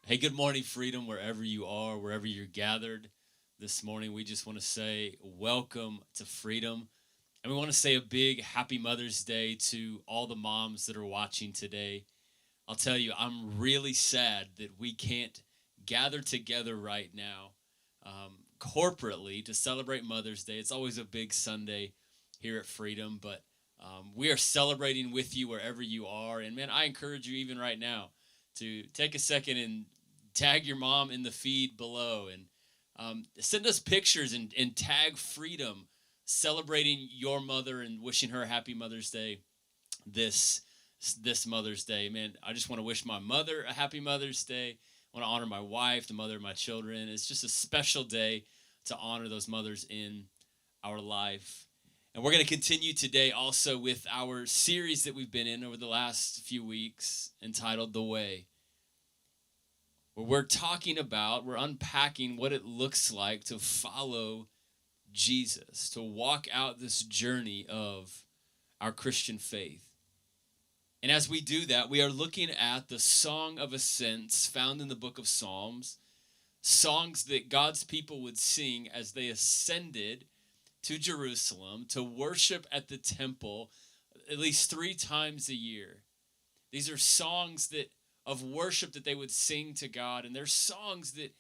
Hey, good morning, Freedom, wherever you are, wherever you're gathered this morning. We just want to say welcome to Freedom. And we want to say a big happy Mother's Day to all the moms that are watching today. I'll tell you, I'm really sad that we can't gather together right now corporately to celebrate Mother's Day. It's always a big Sunday here at Freedom, but we are celebrating with you wherever you are. And man, I encourage you even right now to take a second and tag your mom in the feed below and send us pictures and tag Freedom celebrating your mother and wishing her a happy Mother's Day this Mother's Day. Man, I just want to wish my mother a happy Mother's Day. I want to honor my wife, the mother of my children. It's just a special day to honor those mothers in our life. And we're going to continue today also with our series that we've been in over the last few weeks entitled The Way, where we're unpacking what it looks like to follow Jesus, to walk out this journey of our Christian faith. And as we do that, we are looking at the Song of Ascents found in the book of Psalms, songs that God's people would sing as they ascended to Jerusalem to worship at the temple at least 3 times a year. These are songs of worship that they would sing to God, and they're songs that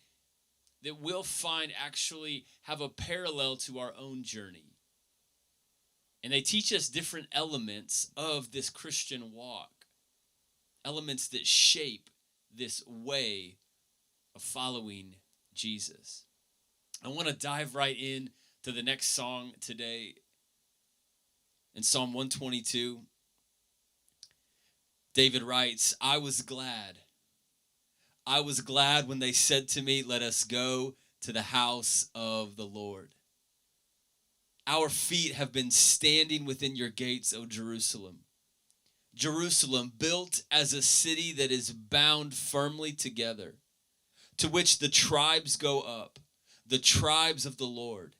we'll find actually have a parallel to our own journey. And they teach us different elements of this Christian walk, elements that shape this way of following Jesus. I want to dive right in to the next song today in Psalm 122. David writes, I was glad when they said to me, let us go to the house of the Lord. Our feet have been standing within your gates, O Jerusalem. Jerusalem, built as a city that is bound firmly together, to which the tribes go up, the tribes of the Lord,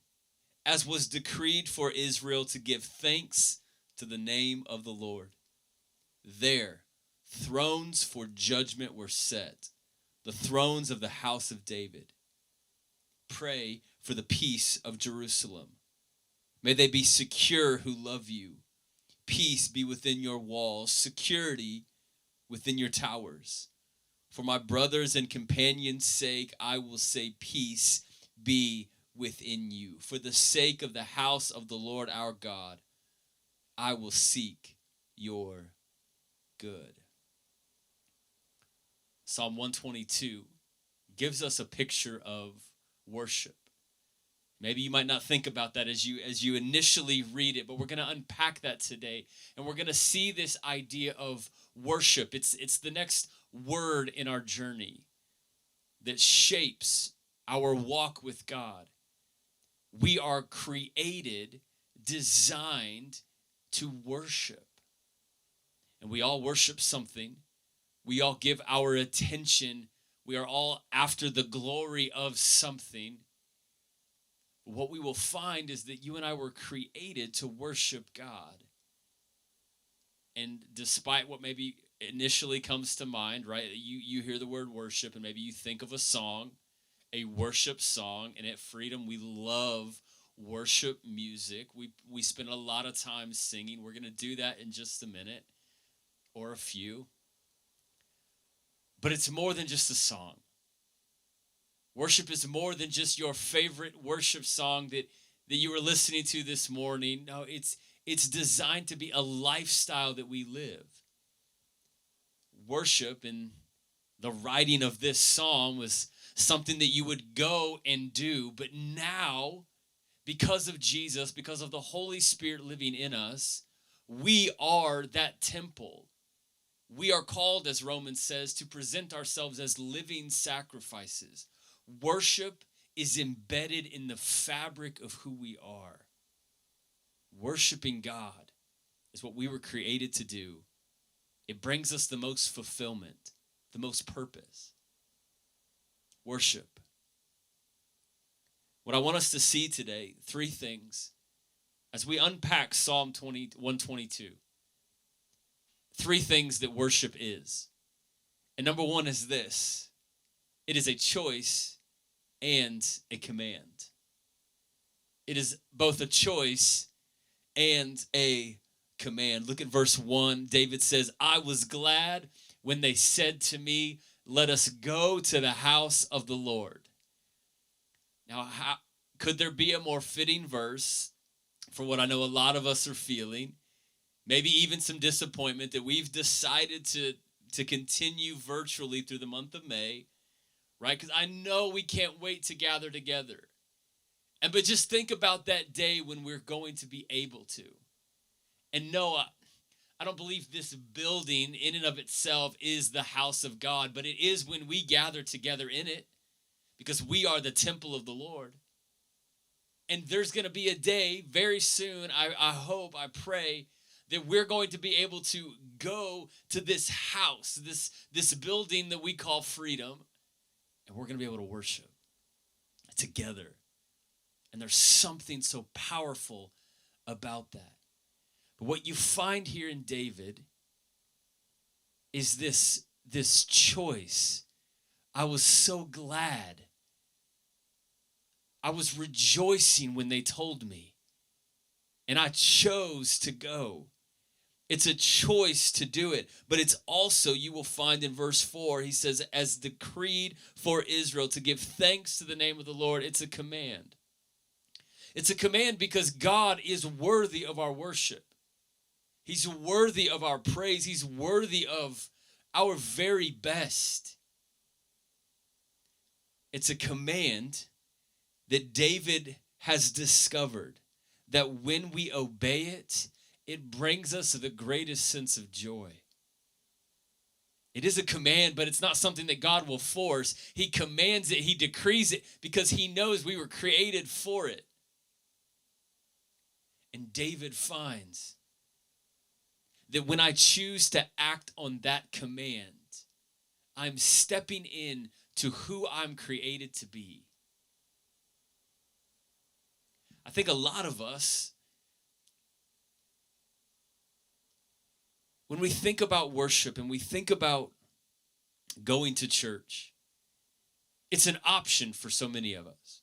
as was decreed for Israel to give thanks to the name of the Lord. There, thrones for judgment were set, the thrones of the house of David. Pray for the peace of Jerusalem. May they be secure who love you. Peace be within your walls, security within your towers. For my brothers and companions' sake, I will say peace be within you. For the sake of the house of the Lord our God, I will seek your good. Psalm 122 gives us a picture of worship. Maybe you might not think about that as you initially read it, but we're going to unpack that today. And we're going to see this idea of worship. It's the next word in our journey that shapes our walk with God. We are created, designed to worship. And we all worship something. We all give our attention. We are all after the glory of something. What we will find is that you and I were created to worship God. And despite what maybe initially comes to mind, right? You hear the word worship and maybe you think of a song, a worship song. And at Freedom, we love worship music. We spend a lot of time singing. We're going to do that in just a minute or a few. But it's more than just a song. Worship is more than just your favorite worship song that you were listening to this morning. No, it's designed to be a lifestyle that we live. Worship in the writing of this psalm was something that you would go and do. But now, because of Jesus, because of the Holy Spirit living in us, we are that temple. We are called, as Romans says, to present ourselves as living sacrifices. Worship is embedded in the fabric of who we are. Worshiping God is what we were created to do. It brings us the most fulfillment, the most purpose. Worship. What I want us to see today, 3 things, as we unpack Psalm 122. 3 things that worship is. And number 1 is this: It is a choice and a command. It is both a choice and a command. Look at verse 1. David says, I was glad when they said to me, let us go to the house of the Lord. Now, could there be a more fitting verse for what I know a lot of us are feeling? Maybe even some disappointment that we've decided to continue virtually through the month of May, right? Because I know we can't wait to gather together. But just think about that day when we're going to be able to. And no, I don't believe this building in and of itself is the house of God, but it is when we gather together in it, because we are the temple of the Lord. And there's going to be a day very soon, I hope, I pray, that we're going to be able to go to this house, this building that we call freedom, and we're going to be able to worship together. And there's something so powerful about that. But what you find here in David is this choice. I was so glad. I was rejoicing when they told me, and I chose to go. It's a choice to do it, but it's also, you will find in verse 4, he says, as decreed for Israel to give thanks to the name of the Lord. It's a command. It's a command because God is worthy of our worship. He's worthy of our praise. He's worthy of our very best. It's a command that David has discovered that when we obey it, it brings us the greatest sense of joy. It is a command, but it's not something that God will force. He commands it, he decrees it, because he knows we were created for it. And David finds that when I choose to act on that command, I'm stepping in to who I'm created to be. I think a lot of us, when we think about worship and we think about going to church, it's an option for so many of us.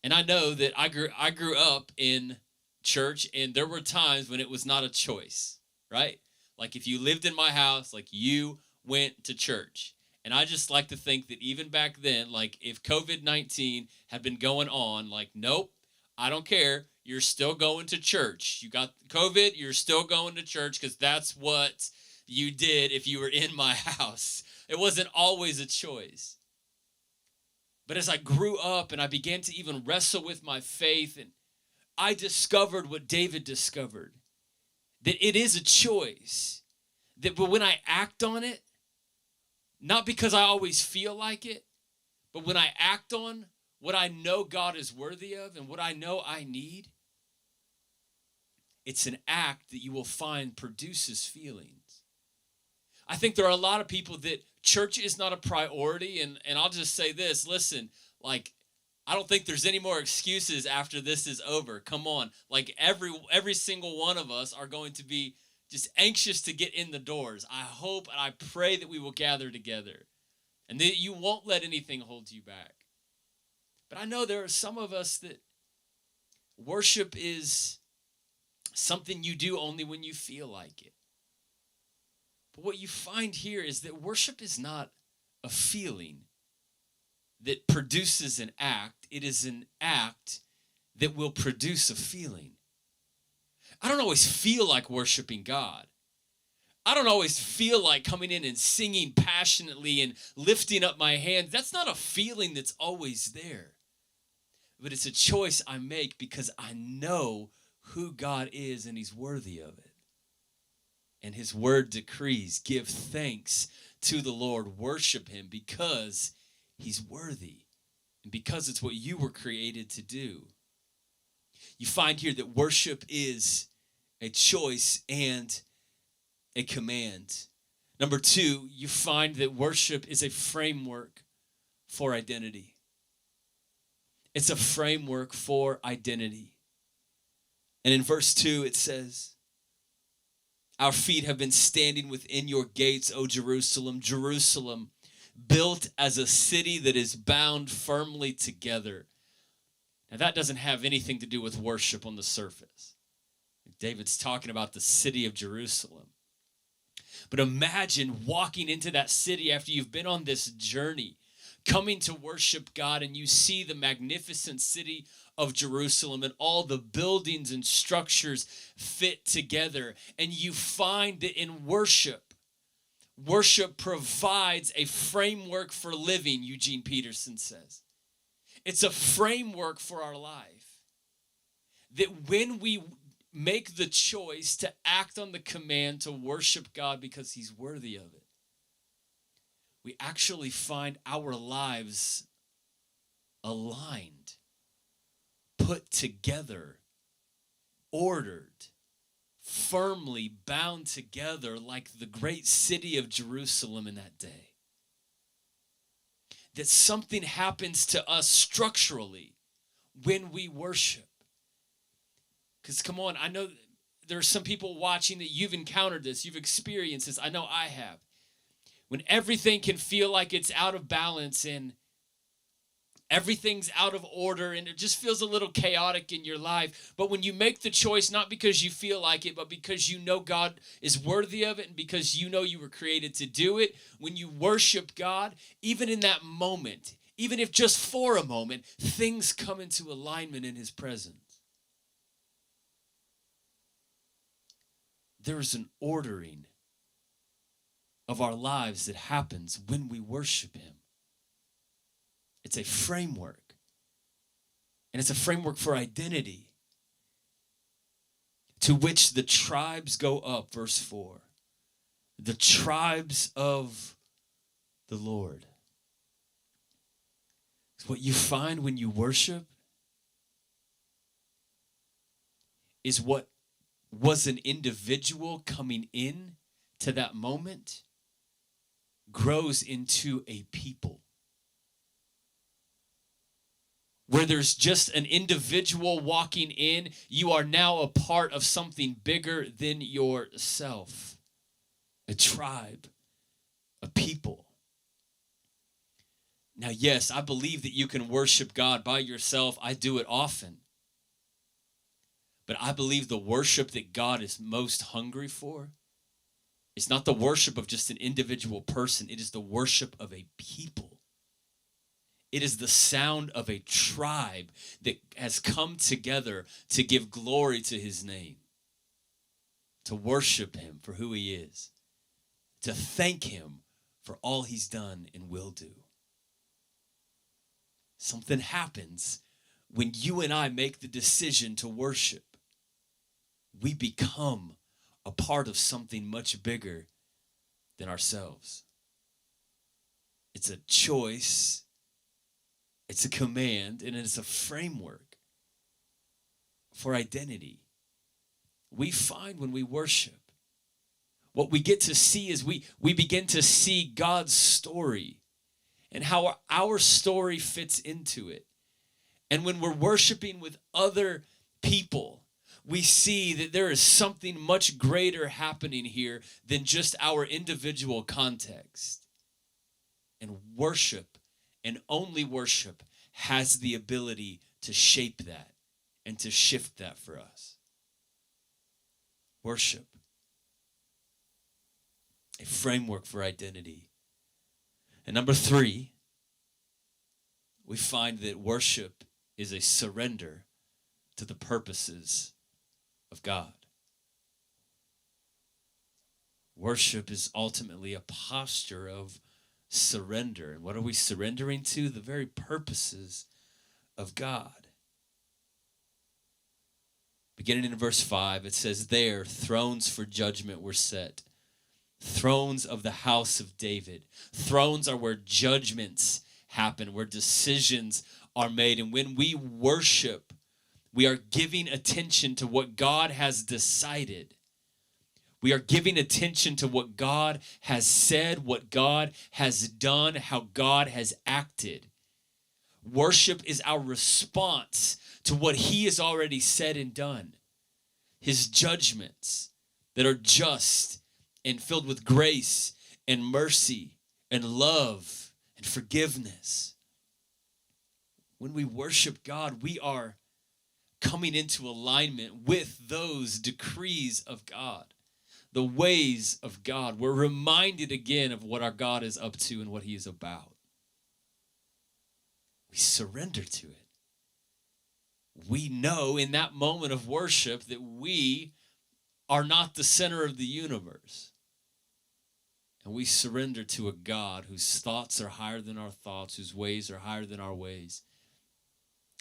And I know that I grew up in church, and there were times when it was not a choice, right? Like if you lived in my house, like you went to church. And I just like to think that even back then, like if COVID-19 had been going on, like, nope, I don't care. You're still going to church. You got COVID, you're still going to church because that's what you did if you were in my house. It wasn't always a choice. But as I grew up and I began to even wrestle with my faith, and I discovered what David discovered, that it is a choice. But when I act on it, not because I always feel like it, but when I act on what I know God is worthy of and what I know I need, it's an act that you will find produces feelings. I think there are a lot of people that church is not a priority, and I'll just say this, listen, like, I don't think there's any more excuses after this is over. Come on. Like every single one of us are going to be just anxious to get in the doors. I hope and I pray that we will gather together and that you won't let anything hold you back. But I know there are some of us that worship is something you do only when you feel like it. But what you find here is that worship is not a feeling that produces an act. It is an act that will produce a feeling. I don't always feel like worshiping God. I don't always feel like coming in and singing passionately and lifting up my hands. That's not a feeling that's always there. But it's a choice I make because I know who God is and he's worthy of it. And his word decrees, give thanks to the Lord, worship him because he's worthy and because it's what you were created to do. You find here that worship is a choice and a command. Number 2, you find that worship is a framework for identity. It's a framework for identity. And in verse 2, it says, our feet have been standing within your gates, O Jerusalem, Jerusalem, built as a city that is bound firmly together. Now, that doesn't have anything to do with worship on the surface. David's talking about the city of Jerusalem. But imagine walking into that city after you've been on this journey, coming to worship God, and you see the magnificent city of Jerusalem and all the buildings and structures fit together. And you find that in worship, worship provides a framework for living, Eugene Peterson says. It's a framework for our life. That when we make the choice to act on the command to worship God because he's worthy of it, we actually find our lives aligned, put together, ordered, firmly bound together like the great city of Jerusalem in that day. That something happens to us structurally when we worship. Because come on, I know there are some people watching that you've encountered this, you've experienced this. I know I have. When everything can feel like it's out of balance and everything's out of order and it just feels a little chaotic in your life. But when you make the choice, not because you feel like it, but because you know God is worthy of it and because you know you were created to do it, when you worship God, even in that moment, even if just for a moment, things come into alignment in his presence. There is an ordering of our lives that happens when we worship him. It's a framework. And it's a framework for identity, to which the tribes go up, verse 4. The tribes of the Lord. What you find when you worship is what was an individual coming in to that moment grows into a people. Where there's just an individual walking in, you are now a part of something bigger than yourself. A tribe, a people. Now, yes, I believe that you can worship God by yourself. I do it often. But I believe the worship that God is most hungry for is not the worship of just an individual person. It is the worship of a people. It is the sound of a tribe that has come together to give glory to his name, to worship him for who he is, to thank him for all he's done and will do. Something happens when you and I make the decision to worship. We become a part of something much bigger than ourselves. It's a choice. It's a command, and it's a framework for identity. We find when we worship, what we get to see is we begin to see God's story and how our story fits into it. And when we're worshiping with other people, we see that there is something much greater happening here than just our individual context. And worship, and only worship, has the ability to shape that and to shift that for us. Worship, a framework for identity. And number 3, we find that worship is a surrender to the purposes of God. Worship is ultimately a posture of surrender. And what are we surrendering to? The very purposes of God. Beginning in verse 5, it says, "There thrones for judgment were set. Thrones of the house of David." Thrones are where judgments happen, where decisions are made. And when we worship, we are giving attention to what God has decided. We are giving attention to what God has said, what God has done, how God has acted. Worship is our response to what he has already said and done. His judgments that are just and filled with grace and mercy and love and forgiveness. When we worship God, we are coming into alignment with those decrees of God, the ways of God. We're reminded again of what our God is up to and what he is about. We surrender to it. We know in that moment of worship that we are not the center of the universe. And we surrender to a God whose thoughts are higher than our thoughts, whose ways are higher than our ways,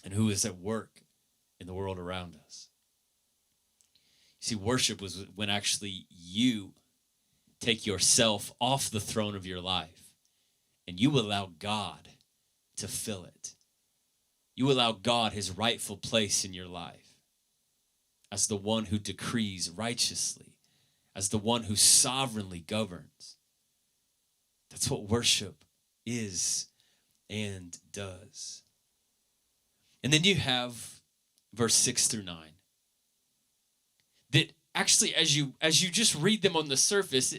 and who is at work in the world around us. See, worship was when actually you take yourself off the throne of your life and you allow God to fill it. You allow God his rightful place in your life as the one who decrees righteously, as the one who sovereignly governs. That's what worship is and does. And then you have verse 6 through 9. That actually, as you just read them on the surface,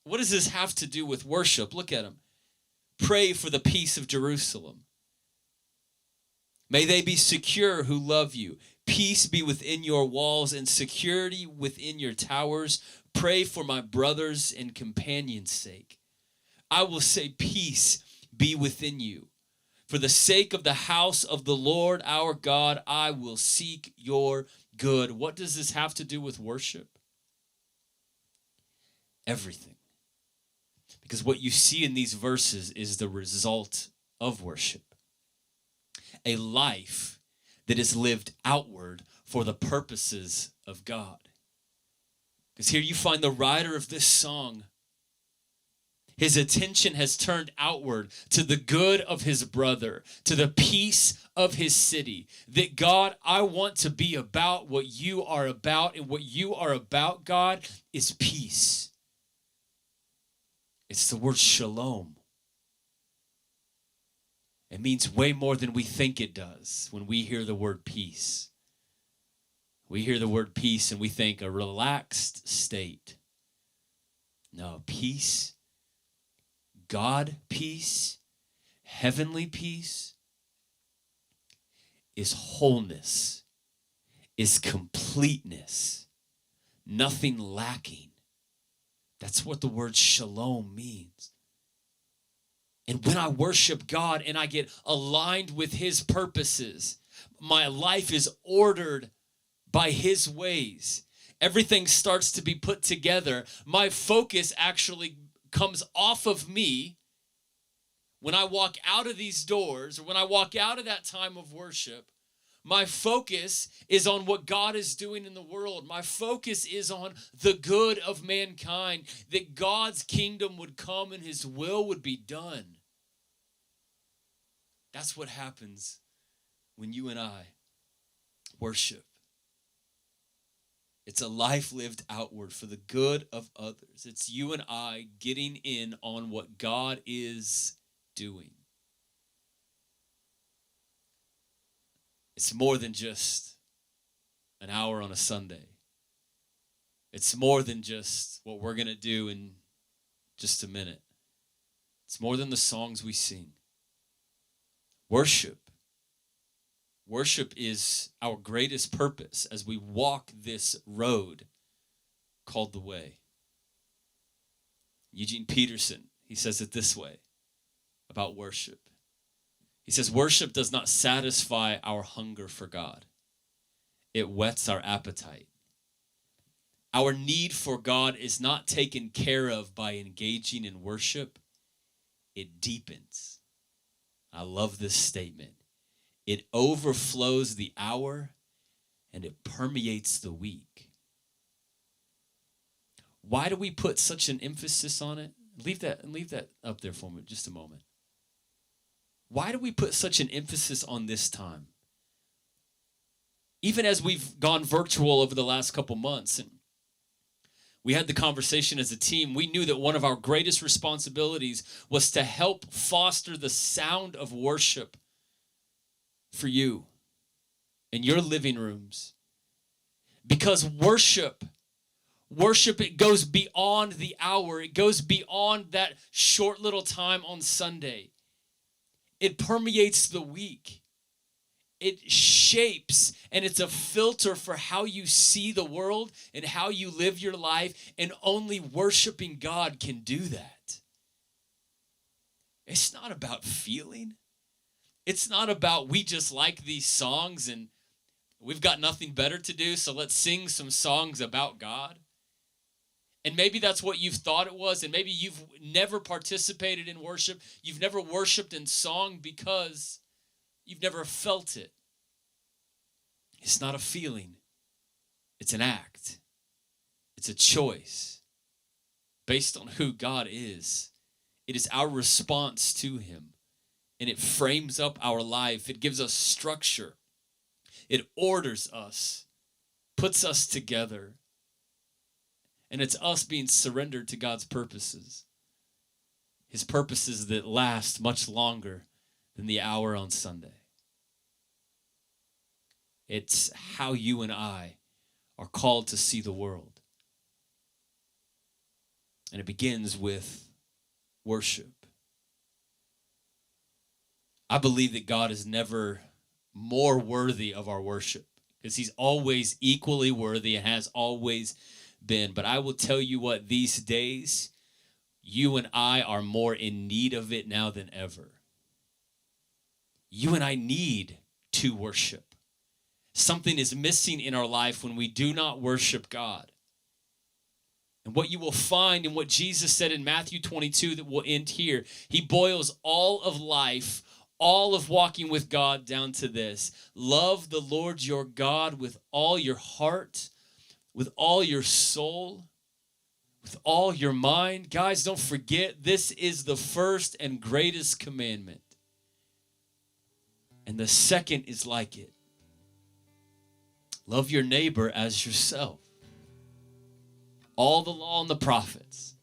what does this have to do with worship? Look at them. Pray for the peace of Jerusalem. May they be secure who love you. Peace be within your walls and security within your towers. Pray for my brothers and companions' sake. I will say peace be within you. For the sake of the house of the Lord our God, I will seek your good. What does this have to do with worship? Everything. Because what you see in these verses is the result of worship. A life that is lived outward for the purposes of God. Because here you find the writer of this song. His attention has turned outward to the good of his brother, to the peace of his city. That God, I want to be about what you are about, and what you are about, God, is peace. It's the word shalom. It means way more than we think it does when we hear the word peace. We hear the word peace and we think a relaxed state. No, peace, God peace, heavenly peace is wholeness, is completeness, nothing lacking. That's what the word shalom means. And when I worship God and I get aligned with his purposes, my life is ordered by his ways. Everything starts to be put together. My focus actually comes off of me when I walk out of these doors, or when I walk out of that time of worship. My focus is on what God is doing in the world. My focus is on the good of mankind, that God's kingdom would come and his will would be done. That's what happens when you and I worship. It's a life lived outward for the good of others. It's you and I getting in on what God is doing. It's more than just an hour on a Sunday. It's more than just what we're going to do in just a minute. It's more than the songs we sing. Worship is our greatest purpose as we walk this road called the way. Eugene Peterson, he says it this way about worship. He says, worship does not satisfy our hunger for God. It whets our appetite. Our need for God is not taken care of by engaging in worship. It deepens. I love this statement. It overflows the hour and it permeates the week. Why do we put such an emphasis on it? Leave that up there for me just a moment. Why do we put such an emphasis on this time? Even as we've gone virtual over the last couple months and we had the conversation as a team, we knew that one of our greatest responsibilities was to help foster the sound of worship for you in your living rooms. Because worship Worship, it goes beyond the hour. It goes beyond that short little time on Sunday. It permeates the week. It shapes, and it's a filter for how you see the world and how you live your life, and only worshiping God can do that. It's not about feeling. It's not about we just like these songs and we've got nothing better to do, so let's sing some songs about God. And maybe that's what you've thought it was, and maybe you've never participated in worship. You've never worshiped in song because you've never felt it. It's not a feeling. It's an act. It's a choice based on who God is. It is our response to him, and it frames up our life. It gives us structure. It orders us, puts us together, and it's us being surrendered to God's purposes. His purposes that last much longer than the hour on Sunday. It's how you and I are called to see the world. And it begins with worship. I believe that God is never more worthy of our worship, because he's always equally worthy and has always been. But I will tell you what, these days, you and I are more in need of it now than ever. You and I need to worship. Something is missing in our life when we do not worship God. And what you will find, and what Jesus said in Matthew 22 that will end here, he boils all of life, all of walking with God down to this: love the Lord your God with all your heart, with all your soul, with all your mind. Guys, don't forget, this is the first and greatest commandment. And the second is like it. Love your neighbor as yourself. All the law and the prophets,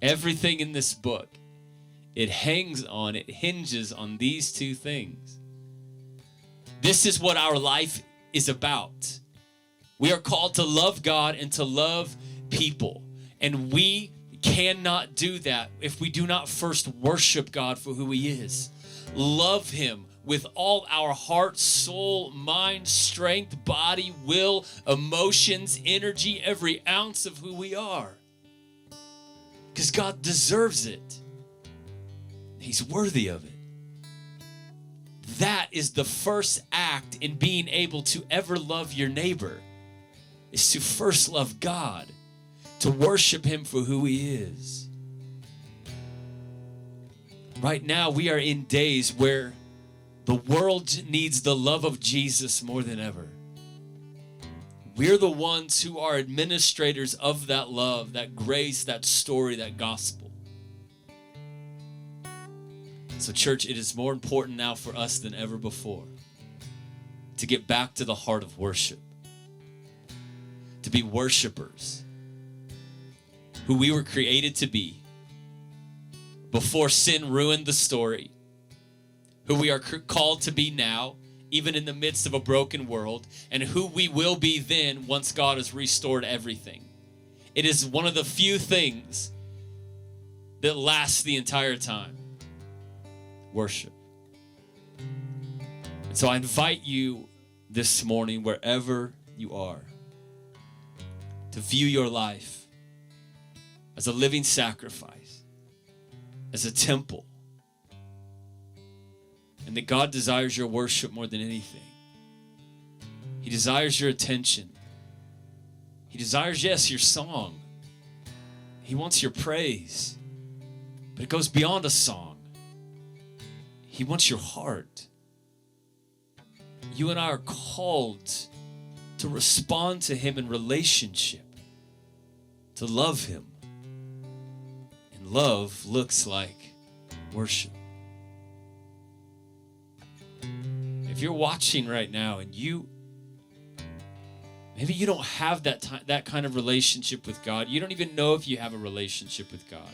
everything in this book, it hinges on these two things. This is what our life is about. We are called to love God and to love people. And we cannot do that if we do not first worship God for who he is. Love him with all our heart, soul, mind, strength, body, will, emotions, energy, every ounce of who we are. Because God deserves it. He's worthy of it. That is the first act in being able to ever love your neighbor, is to first love God, to worship him for who he is. Right now, we are in days where the world needs the love of Jesus more than ever. We're the ones who are administrators of that love, that grace, that story, that gospel. So church, it is more important now for us than ever before to get back to the heart of worship, to be worshipers, who we were created to be before sin ruined the story, who we are called to be now, even in the midst of a broken world, and who we will be then once God has restored everything. It is one of the few things that lasts the entire time. Worship. And so I invite you this morning, wherever you are, to view your life as a living sacrifice, as a temple, and that God desires your worship more than anything. He desires your attention. He desires, yes, your song. He wants your praise. But it goes beyond a song. He wants your heart. You and I are called to respond to him in relationship, to love him. And love looks like worship. If you're watching right now and maybe you don't have that kind of relationship with God, you don't even know if you have a relationship with God.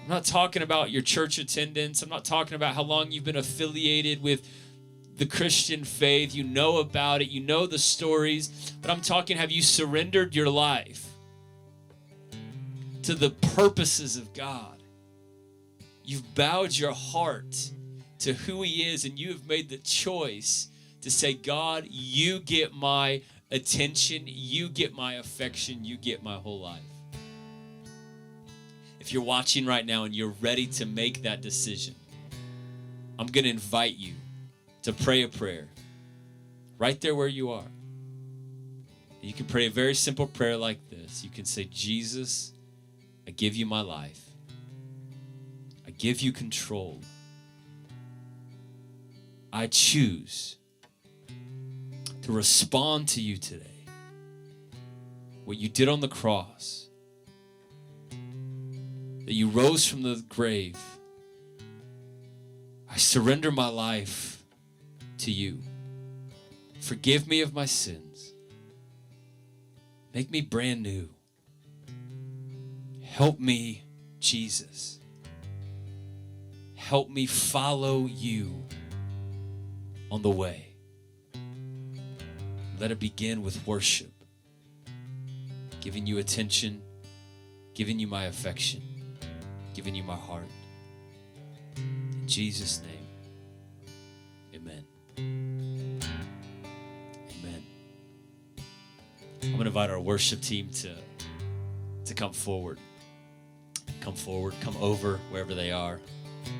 I'm not talking about your church attendance. I'm not talking about how long you've been affiliated with the Christian faith. You know about it. You know the stories. But I'm talking, have you surrendered your life to the purposes of God? You've bowed your heart to who he is, and you have made the choice to say, God, you get my attention, you get my affection, you get my whole life. If you're watching right now and you're ready to make that decision, I'm going to invite you to pray a prayer right there where you are. You can pray a very simple prayer like this. You can say, Jesus, I give you my life. I give you control. I choose to respond to you today. What you did on the cross, that you rose from the grave. I surrender my life to you. Forgive me of my sins. Make me brand new. Help me, Jesus. Help me follow you on the way. Let it begin with worship, giving you attention, giving you my affection, giving you my heart. In Jesus' name, amen. Amen. I'm going to invite our worship team to come forward. Come forward, come over wherever they are.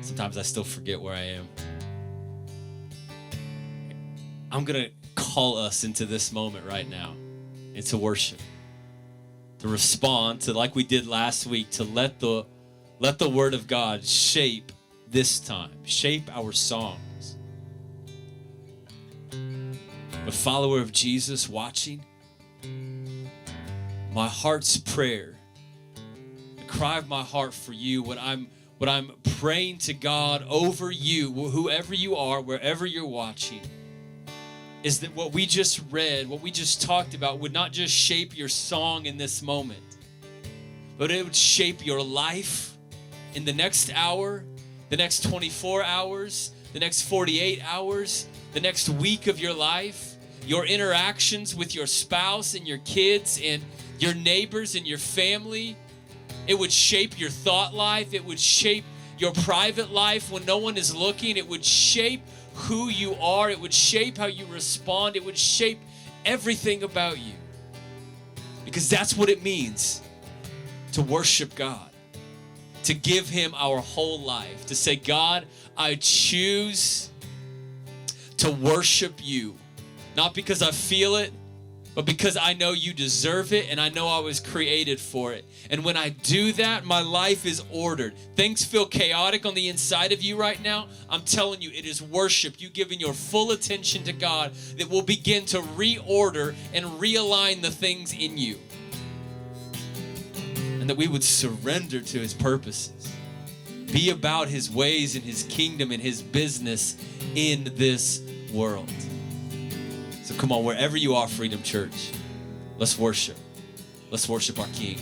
Sometimes I still forget where I am. I'm going to call us into this moment right now, into worship, to respond to, like we did last week, to let the word of God shape this time, shape our songs. But follower of Jesus watching, my heart's prayer, the cry of my heart for you, what I'm praying to God over you, whoever you are, wherever you're watching, is that what we just read, what we just talked about, would not just shape your song in this moment, but it would shape your life in the next hour, the next 24 hours, the next 48 hours, the next week of your life, your interactions with your spouse and your kids and your neighbors and your family. It would shape your thought life. It would shape your private life when no one is looking. It would shape who you are. It would shape how you respond. It would shape everything about you. Because that's what it means to worship God, to give him our whole life, to say, God, I choose to worship you, not because I feel it, but because I know you deserve it and I know I was created for it. And when I do that, my life is ordered. Things feel chaotic on the inside of you right now. I'm telling you, it is worship. You giving your full attention to God that will begin to reorder and realign the things in you. And that we would surrender to his purposes. Be about his ways and his kingdom and his business in this world. So come on, wherever you are, Freedom Church, let's worship. Let's worship our King.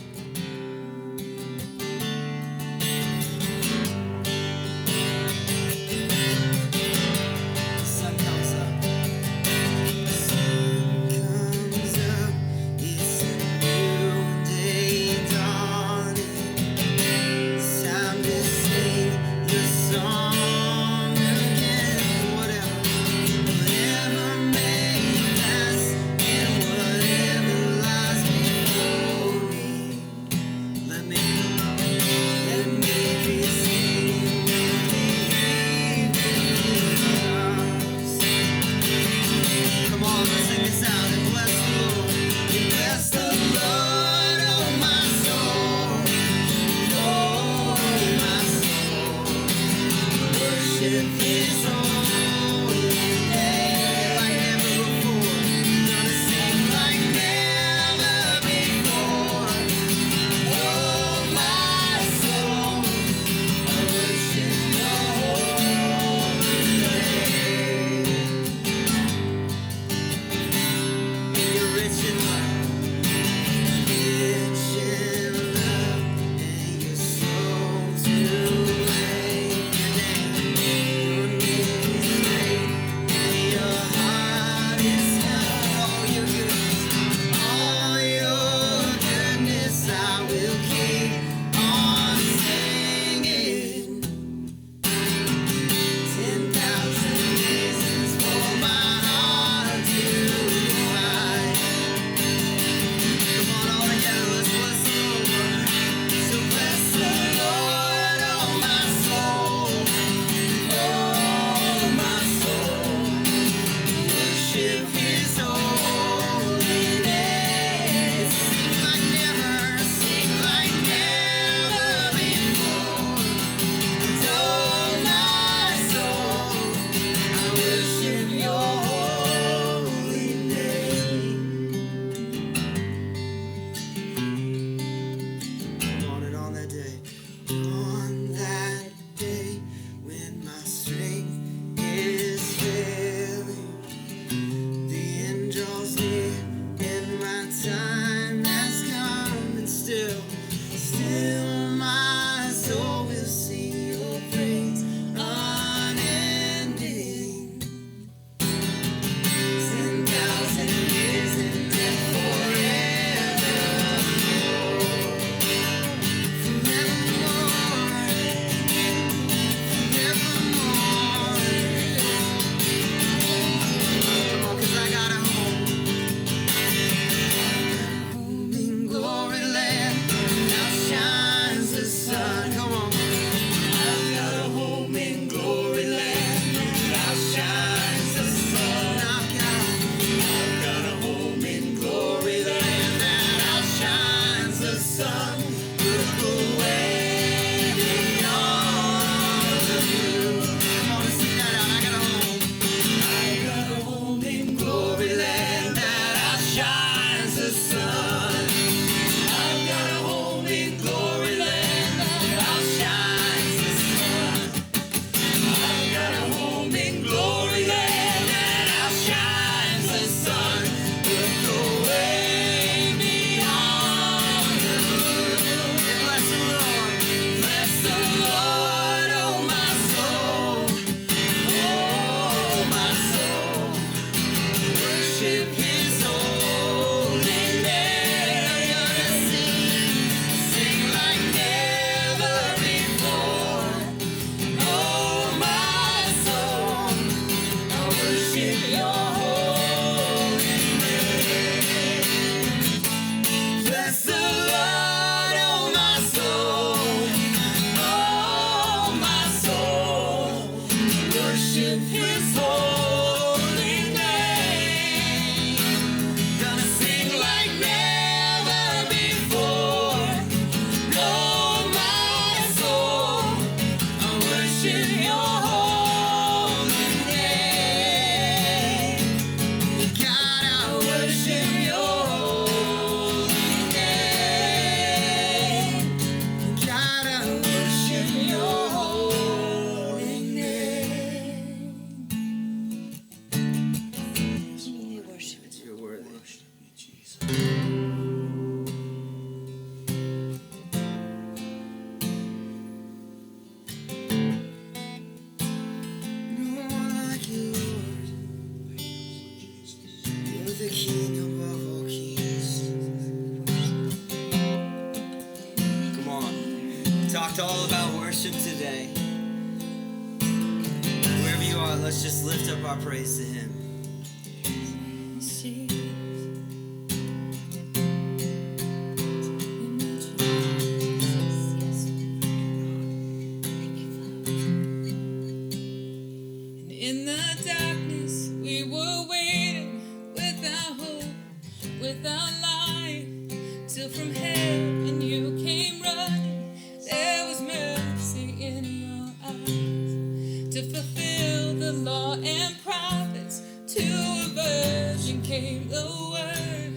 worship your holy name. God, I worship your holy name. God, I worship your holy name. You worship it. You're worthy. Worship you, Jesus. No one like you, Lord. You're the King above all kings. Come on. Talked all about worship today. Wherever you are, let's just lift up our praise to Him. In the darkness, we were waiting without hope, without life, till from heaven you came running. There was mercy in your eyes to fulfill the law and prophets. To a virgin came the word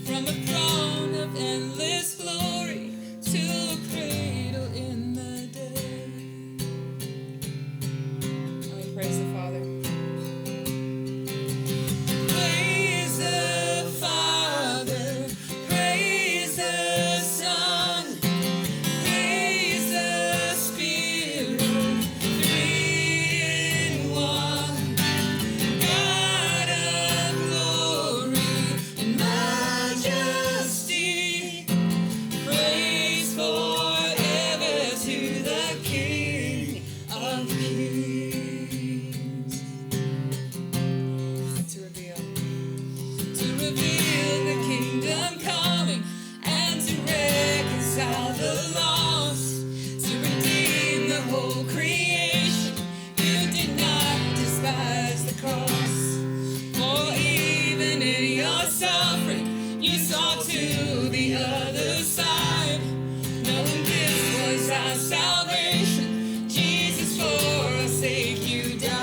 from a throne of endless glory to a cradle in the day. Praise the Father. Praise the Father. Praise the Son. Praise the Spirit. Three in one. God of glory and majesty. Praise forever to the King of Kings. To reveal the kingdom coming and to reconcile the lost, to redeem the whole creation. You did not despise the cross, for even in your suffering you saw to the other side, knowing this was our salvation. Jesus, for our sake you died.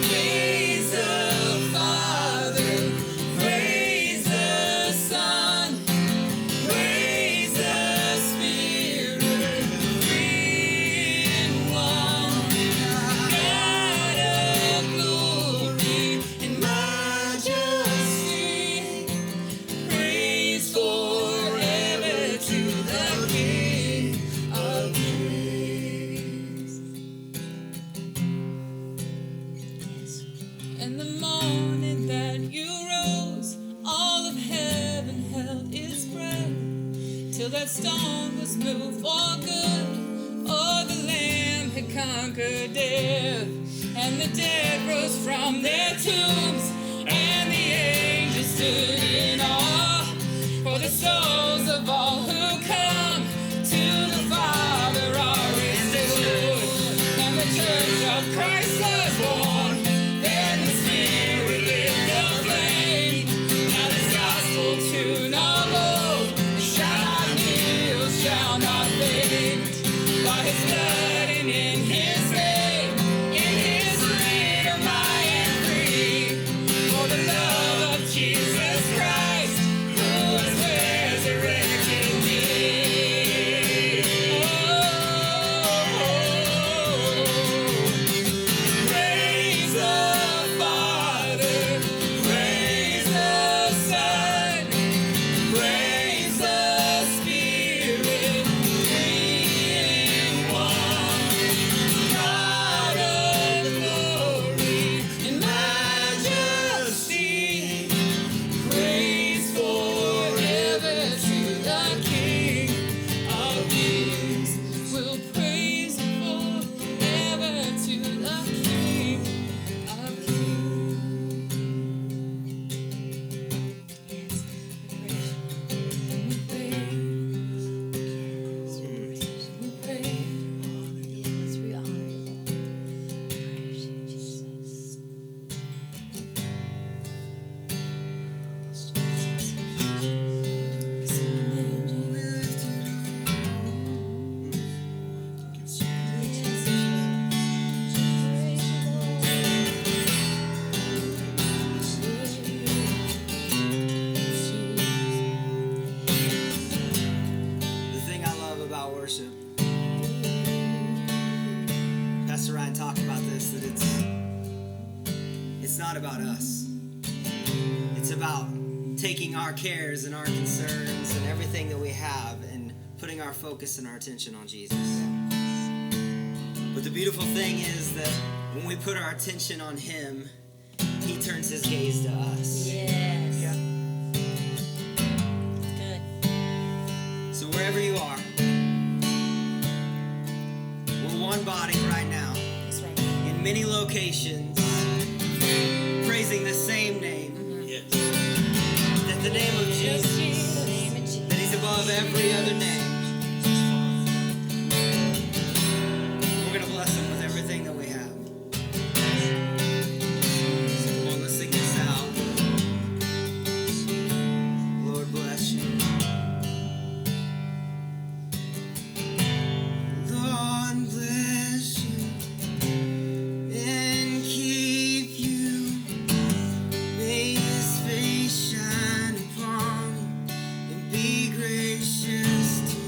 Praise the Father, praise the Son, praise the Spirit, three in one. God of glory and majesty, praise forever to the King of Kings. And the morning that you rose, all of heaven held its breath, till that stone was moved for good. Oh, the Lamb had conquered death, and the dead rose from their tombs, and the angels stood in awe, for the souls of all who come to the Father are restored. And the church of Christ was born. Then the Spirit lit the flame. Now this gospel tune of hope shall not kneel, shall not fade. By His blood and in His name, in His freedom I am free. For the love of Jesus Christ, who was resurrected not about us. It's about taking our cares and our concerns and everything that we have and putting our focus and our attention on Jesus. But the beautiful thing is that when we put our attention on him, he turns his gaze to us. Yes. Yeah. Good. So wherever you are, we're one body right now, That's right. in many locations, praising the same name. Yes. That the name of Jesus, The name of Jesus. that he's above every other name. We're going to bless him with everything that we have. So come on, let's sing this out. Lord bless you. Lord bless you and keep you. May his face shine upon you and be gracious to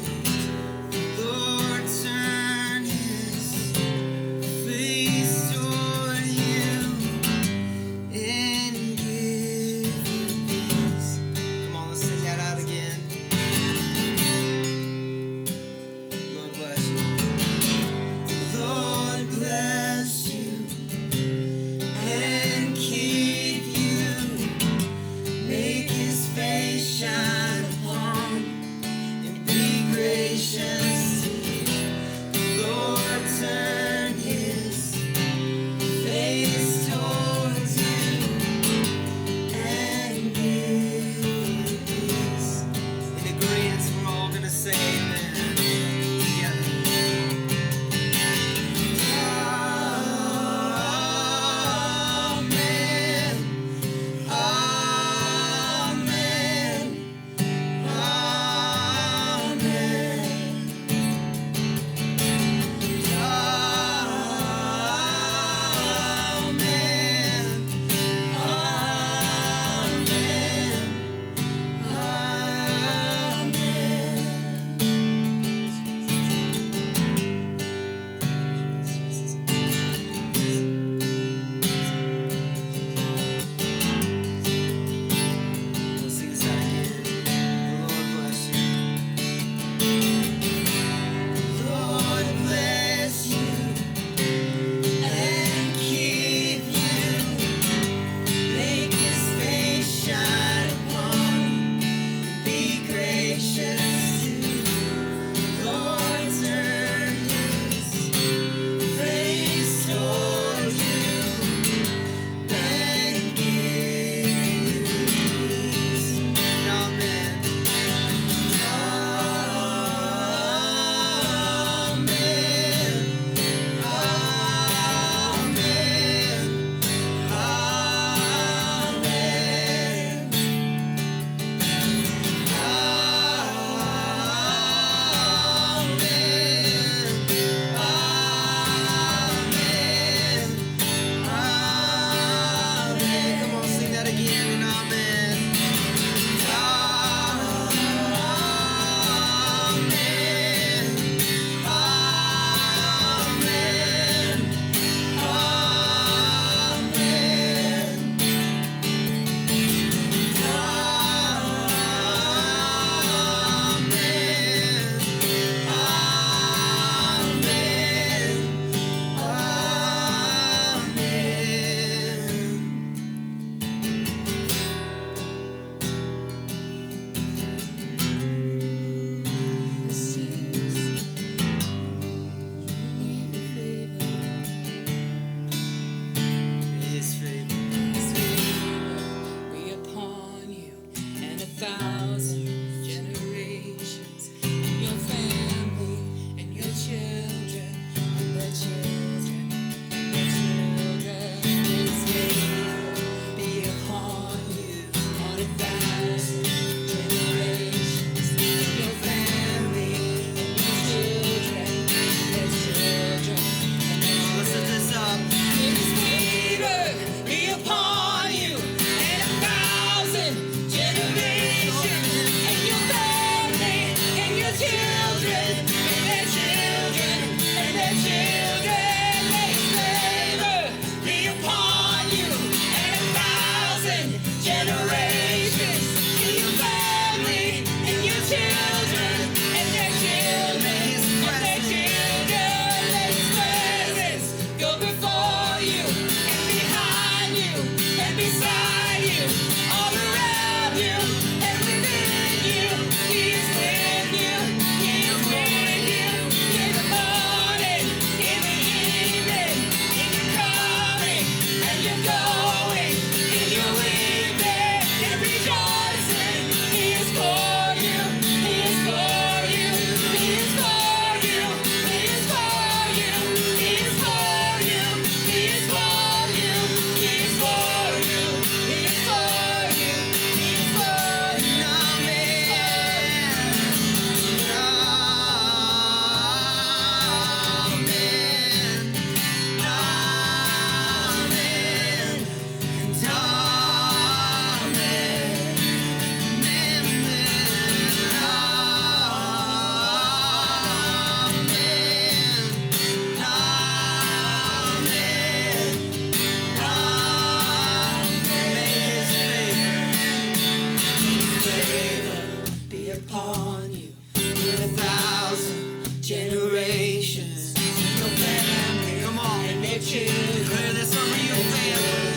upon you in 1,000 generations. Your family, come on, and their children. Declare this over your family.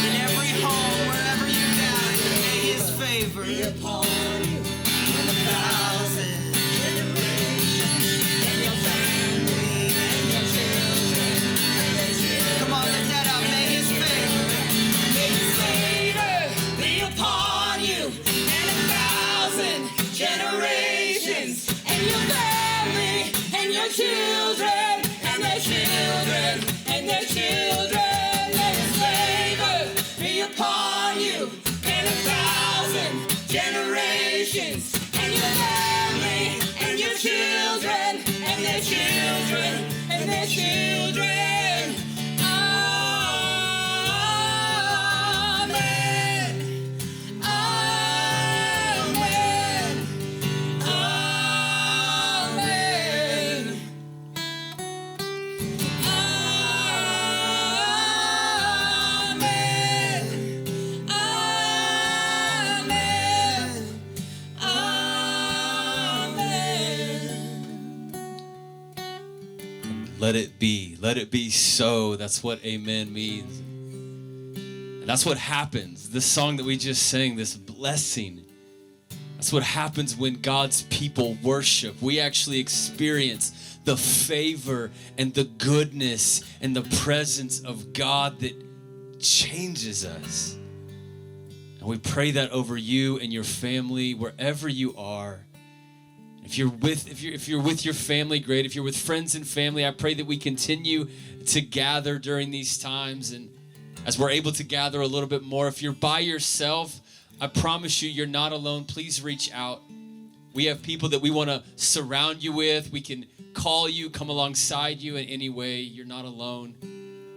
In every home, wherever you gather, may His favor be upon you in 1,000 generations. And your family and your children. Come on, lift that up. May His favor be upon you in 1,000 generations. And your family and your children and their children and their children. May His favor be upon you in 1,000 generations. And your family and your children and their children and their children. Amen. Amen. Amen. Let it be. Let it be so. That's what amen means. And that's what happens. This song that we just sang, this blessing, that's what happens when God's people worship. We actually experience the favor and the goodness and the presence of God that changes us. And we pray that over you and your family, wherever you are. If you're with your family, great. If you're with friends and family, I pray that we continue to gather during these times, and as we're able to gather a little bit more. If you're by yourself, I promise you're not alone. Please reach out. We have people that we want to surround you with. We can call you, come alongside you in any way. You're not alone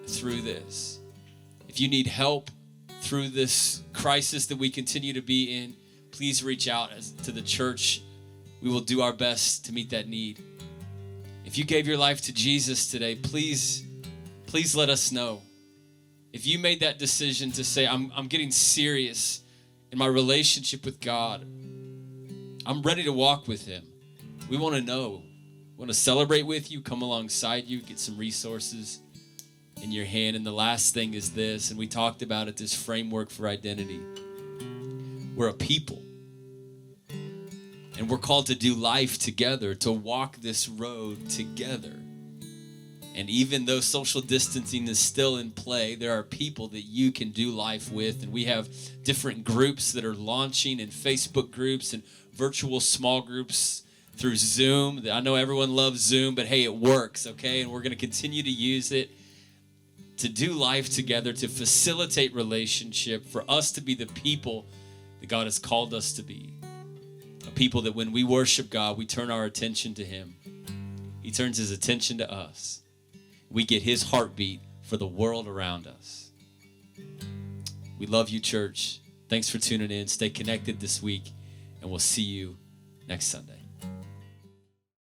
through this. If you need help through this crisis that we continue to be in, please reach out to the church. We will do our best to meet that need. If you gave your life to Jesus today, please let us know. If you made that decision to say, I'm getting serious in my relationship with God, I'm ready to walk with Him. We want to know. We want to celebrate with you, come alongside you, get some resources in your hand. And the last thing is this, and we talked about it, this framework for identity. We're a people. And we're called to do life together, to walk this road together. And even though social distancing is still in play, there are people that you can do life with. And we have different groups that are launching, and Facebook groups and virtual small groups through Zoom. I know everyone loves Zoom, but hey, it works, okay? And we're going to continue to use it to do life together, to facilitate relationship, for us to be the people that God has called us to be. A people that when we worship God, we turn our attention to Him. He turns His attention to us. We get His heartbeat for the world around us. We love you, church. Thanks for tuning in. Stay connected this week, and we'll see you next Sunday.